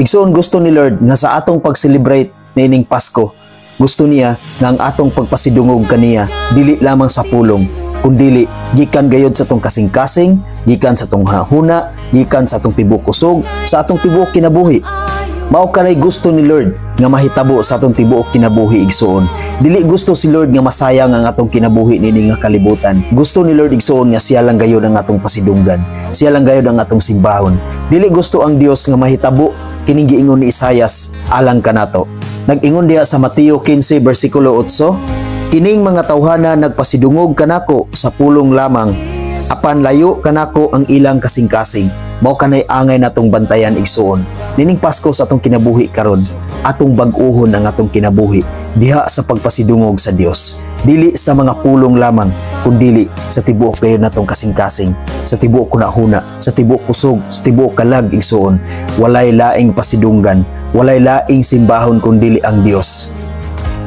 Igsoon, gusto ni Lord nga sa atong pag-celebrate nining Pasko, gusto niya nga ang atong pagpasidungog kaniya dili lamang sa pulong, kundili gikan gayod sa atong kasing-kasing, gikan sa atong huna, gikan sa atong tibuok kusog, sa atong tibuok kinabuhi. Mao kanay gusto ni Lord nga mahitabo sa atong tibuok kinabuhi, igsoon. Dili gusto si Lord nga masayang ang atong kinabuhi nining nga kalibutan. Gusto ni Lord, igsoon, nga siya lang gayod ang atong pasidunggan, siya lang gayod ang atong simbahon. Dili gusto ang Dios nga mahitabo kining giingon ni Isayas alang kanato. Nag-ingon diha sa Mateo 15 versikulo 8, kining mga tawhana nagpasidungog kanako sa pulong lamang, apan layo kanako ang ilang kasing-kasing. Mao kanay angay natong bantayan, igsoon. Nining Pasko sa atong kinabuhi karon, atong bag-ohon ang atong kinabuhi diha sa pagpasidungog sa Dios. Dili sa mga pulong lamang, kundili sa tibuok gayud natong kasing-kasing, sa tibuok kunahuna, sa tibuok kusog, sa tibuok kalag, igsoon. Walay laing pasidunggan, walay laing simbahon kundili ang Dios.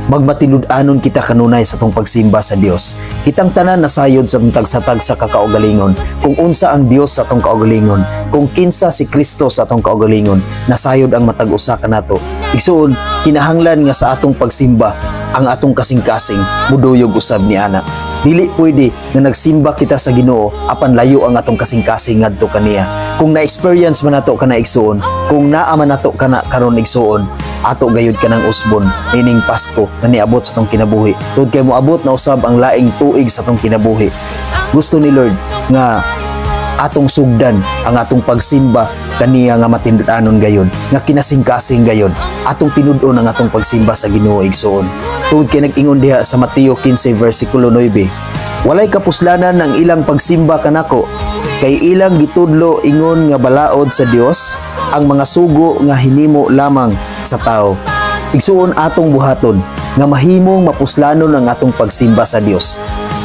Magmatinud-anon kita kanunay sa atong pagsimba sa Dios. Kitang tanan nasayod sa tag-satag sa kakaugalingon. Kung unsa ang Dios sa atong kaugalingon, kung kinsa si Kristo sa atong kaugalingon, nasayod ang matag-usa kanato. Igsoon, kinahanglan nga sa atong pagsimba ang atong kasing-kasing muduyog usab ni ana. Dili pwede na nagsimba kita sa Ginoo apan layo ang atong kasing-kasing ngadto kaniya. Kung na-experience man nato kana, igsoon, kung naa man nato kana karon, igsoon, ato gayud kanang usbon nining Pasko nga niabot sa atong kinabuhi. Tungod kay moabot na usab ang laing tuig sa atong kinabuhi. Gusto ni Lord nga atong sugdan ang atong pagsimba kaniya nga matinud-anon gayon, nga kinasing-kasing gayon, atong tinud-on ang atong pagsimba sa Ginoo, igsoon. Tungod kay nag-ingon diha sa Mateo 15 versikulo 9, walay kapuslanan ang ilang pagsimba kanako, kay ilang gitudlo ingon nga balaod sa Dios ang mga sugo nga hinimo lamang sa tao. Igsuon atong buhaton nga mahimong mapuslanon ang atong pagsimba sa Dios.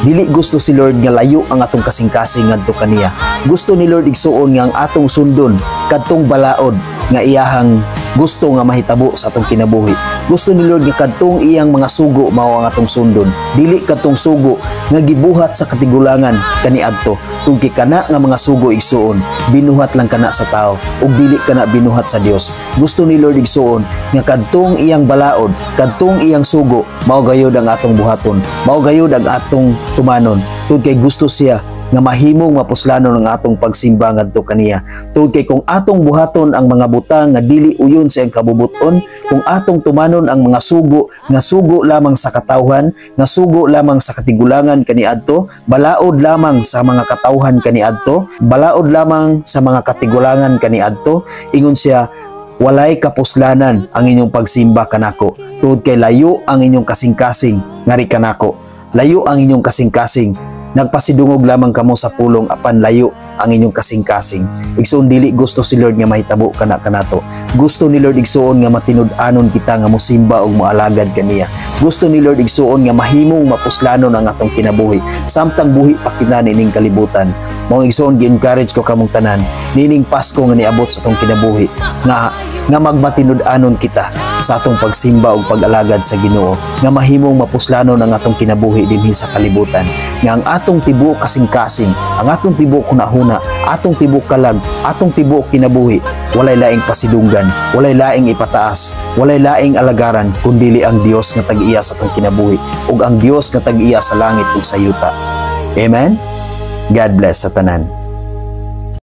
Dili gusto si Lord nga layo ang atong kasing-kasing ngadto kaniya. Gusto ni Lord, igsuon, nga ang atong sundon kadtong balaod nga iyahang gusto nga mahitabo sa atong kinabuhi. Gusto ni Lord nga kadtong iyang mga sugo mao ang atong sundon. Dili kadtong sugo nga gibuhat sa katigulangan kaniadto. Kung kana nga mga sugo, igsuon, binuhat lang kana sa tao ug dili kana binuhat sa Dios. Gusto ni Lord, igsuon, nga kadtong iyang balaod, kadtong iyang sugo, mao gayud ang atong buhaton, mao gayud ang atong tumanon. Tungod kay gusto siya nga mahimong mapuslanon ang atong pagsimba ngadto kaniya. Tungod kay kung atong buhaton ang mga butang nga dili uyon sa iyang kabubuton, kung atong tumanon ang mga sugo nga sugo lamang sa katawhan, nga sugo lamang sa katigulangan kaniadto, balaod lamang sa mga katawhan kaniadto, balaod lamang sa mga katigulangan kaniadto, ingon siya, walay kapuslanan ang inyong pagsimba kanako. Tungod kay layo ang inyong kasing-kasing ngari kanako. Layo ang inyong kasing-kasing. Nagpasidungog lamang kamo sa pulong apan layo ang inyong kasing-kasing. Igsoon, dili gusto si Lord nga mahitabo kana kanato. Gusto ni Lord, igsoon, nga matinud-anon kita nga mosimba ug moalagad kaniya. Gusto ni Lord, igsoon, nga mahimong mapuslanon ang atong kinabuhi samtang buhi pa kita nining kalibutan. Mao igsoon, gi-encourage ko kamong tanan nining Pasko nga niabot sa atong kinabuhi nga magmatinud-anon kita sa atong pagsimba ug pag-alagad sa Ginoo, nga mahimong mapuslanon ang atong kinabuhi dinhi sa kalibutan, nga ang atong tibuok kasing-kasing, ang atong tibuok hunahuna, atong tibuok kalag, atong tibuok kinabuhi, walay laing pasidunggan, walay laing ipataas, walay laing alagaran, kundili ang Dios nga tag-iya sa atong kinabuhi ug ang Dios nga tag-iya sa langit ug sa yuta. Amen. God bless sa tanan.